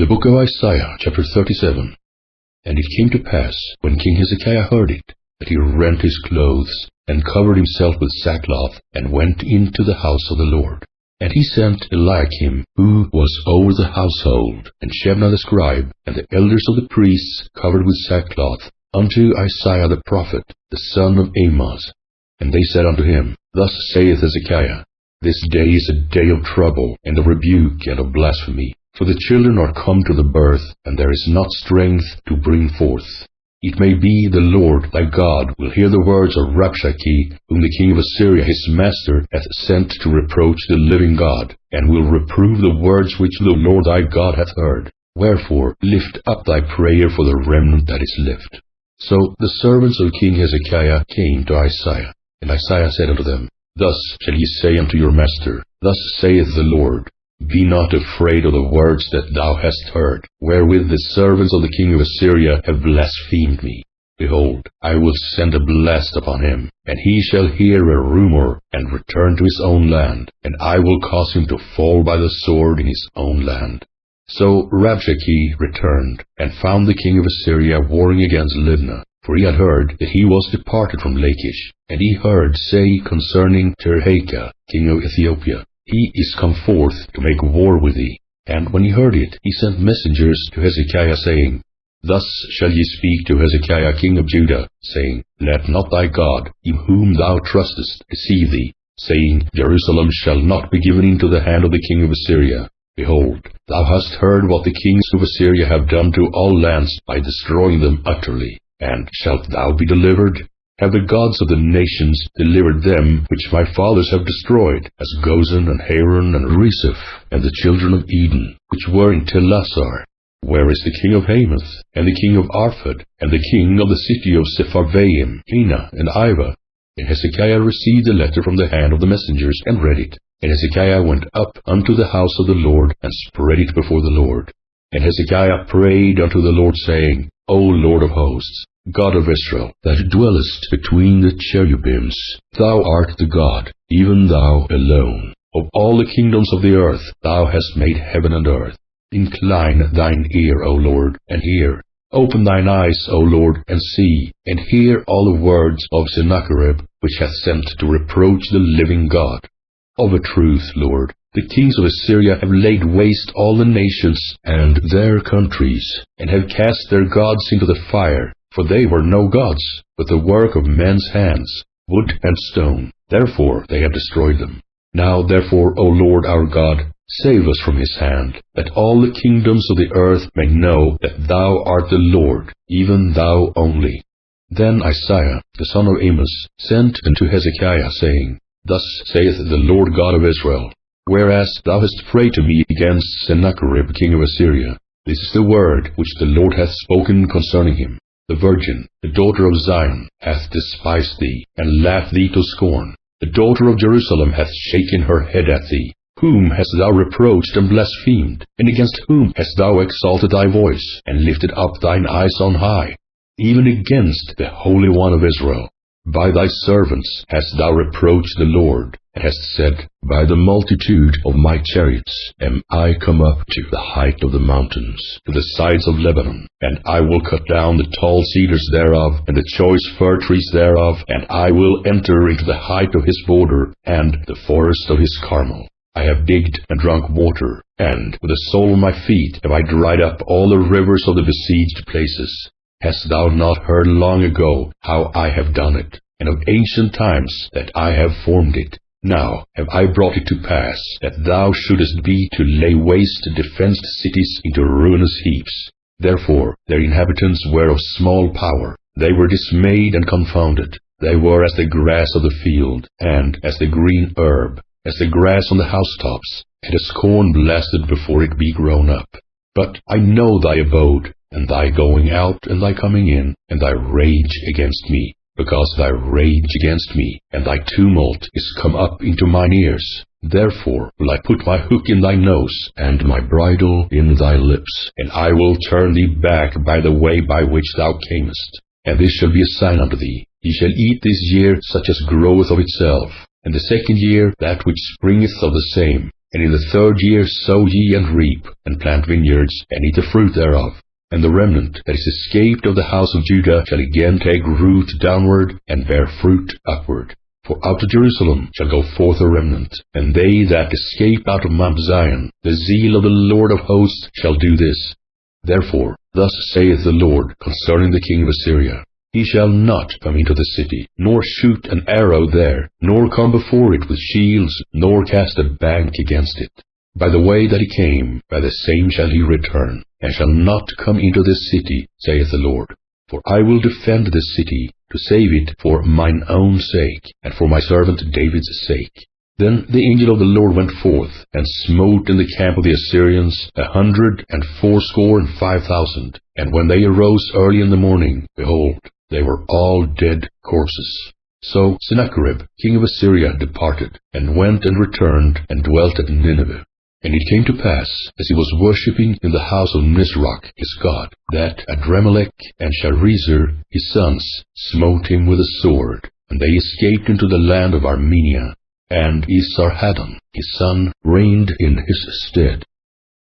The book of Isaiah, chapter 37. And it came to pass, when King Hezekiah heard it, that he rent his clothes, and covered himself with sackcloth, and went into the house of the Lord. And he sent Eliakim, who was over the household, and Shebna the scribe, and the elders of the priests, covered with sackcloth, unto Isaiah the prophet, the son of Amoz. And they said unto him, Thus saith Hezekiah, This day is a day of trouble, and of rebuke, and of blasphemy. For the children are come to the birth, and there is not strength to bring forth. It may be the Lord thy God will hear the words of Rabshakeh, whom the king of Assyria his master hath sent to reproach the living God, and will reprove the words which the Lord thy God hath heard. Wherefore lift up thy prayer for the remnant that is left. So the servants of King Hezekiah came to Isaiah, and Isaiah said unto them, Thus shall ye say unto your master, Thus saith the Lord, Be not afraid of the words that thou hast heard, wherewith the servants of the king of Assyria have blasphemed me. Behold, I will send a blast upon him, and he shall hear a rumor, and return to his own land, and I will cause him to fall by the sword in his own land. So Rabshakeh returned, and found the king of Assyria warring against Libnah, for he had heard that he was departed from Lachish, and he heard say concerning Hezekiah, king of Ethiopia, He is come forth to make war with thee. And when he heard it, he sent messengers to Hezekiah, saying, Thus shall ye speak to Hezekiah king of Judah, saying, Let not thy God, in whom thou trustest, deceive thee, saying, Jerusalem shall not be given into the hand of the king of Assyria. Behold, thou hast heard what the kings of Assyria have done to all lands by destroying them utterly. And shalt thou be delivered? Have the gods of the nations delivered them which my fathers have destroyed, as Gozan and Haran and Rezeph, and the children of Eden, which were in Telassar? Where is the king of Hamath, and the king of Arphad, and the king of the city of Sepharvaim, Hena, and Iva? And Hezekiah received the letter from the hand of the messengers, and read it. And Hezekiah went up unto the house of the Lord, and spread it before the Lord. And Hezekiah prayed unto the Lord, saying, O Lord of hosts, God of Israel, that dwellest between the cherubims, thou art the God, even thou alone. Of all the kingdoms of the earth, thou hast made heaven and earth. Incline thine ear, O Lord, and hear. Open thine eyes, O Lord, and see, and hear all the words of Sennacherib, which hath sent to reproach the living God. Of a truth, Lord, the kings of Assyria have laid waste all the nations and their countries, and have cast their gods into the fire. For they were no gods, but the work of men's hands, wood and stone. Therefore they have destroyed them. Now therefore, O Lord our God, save us from his hand, that all the kingdoms of the earth may know that thou art the Lord, even thou only. Then Isaiah, the son of Amoz, sent unto Hezekiah, saying, Thus saith the Lord God of Israel, Whereas thou hast prayed to me against Sennacherib king of Assyria, this is the word which the Lord hath spoken concerning him. The virgin, the daughter of Zion, hath despised thee, and laughed thee to scorn. The daughter of Jerusalem hath shaken her head at thee. Whom hast thou reproached and blasphemed? And against whom hast thou exalted thy voice, and lifted up thine eyes on high? Even against the Holy One of Israel. By thy servants hast thou reproached the Lord, and hast said, By the multitude of my chariots am I come up to the height of the mountains, to the sides of Lebanon, and I will cut down the tall cedars thereof, and the choice fir trees thereof, and I will enter into the height of his border, and the forest of his Carmel. I have digged and drunk water, and with the sole of my feet have I dried up all the rivers of the besieged places. Hast thou not heard long ago how I have done it, and of ancient times that I have formed it? Now have I brought it to pass, that thou shouldest be to lay waste defenced cities into ruinous heaps. Therefore their inhabitants were of small power. They were dismayed and confounded. They were as the grass of the field, and as the green herb, as the grass on the housetops, and as corn blasted before it be grown up. But I know thy abode, and thy going out and thy coming in, and thy rage against me, because thy rage against me, and thy tumult is come up into mine ears. Therefore will I put my hook in thy nose, and my bridle in thy lips, and I will turn thee back by the way by which thou camest. And this shall be a sign unto thee. Ye shall eat this year such as groweth of itself. And the second year that which springeth of the same. And in the third year sow ye and reap, and plant vineyards, and eat the fruit thereof. And the remnant that is escaped of the house of Judah shall again take root downward, and bear fruit upward. For out of Jerusalem shall go forth a remnant, and they that escape out of Mount Zion, the zeal of the Lord of hosts shall do this. Therefore, thus saith the Lord concerning the king of Assyria, He shall not come into the city, nor shoot an arrow there, nor come before it with shields, nor cast a bank against it. By the way that he came, by the same shall he return, and shall not come into this city, saith the Lord. For I will defend this city, to save it for mine own sake, and for my servant David's sake. Then the angel of the Lord went forth, and smote in the camp of the Assyrians 185,000. And when they arose early in the morning, behold, they were all dead corpses. So Sennacherib king of Assyria departed, and went and returned, and dwelt at Nineveh. And it came to pass, as he was worshipping in the house of Nisroch his god, that Adrammelech and Sharezer his sons smote him with a sword, and they escaped into the land of Armenia. And Esarhaddon his son reigned in his stead.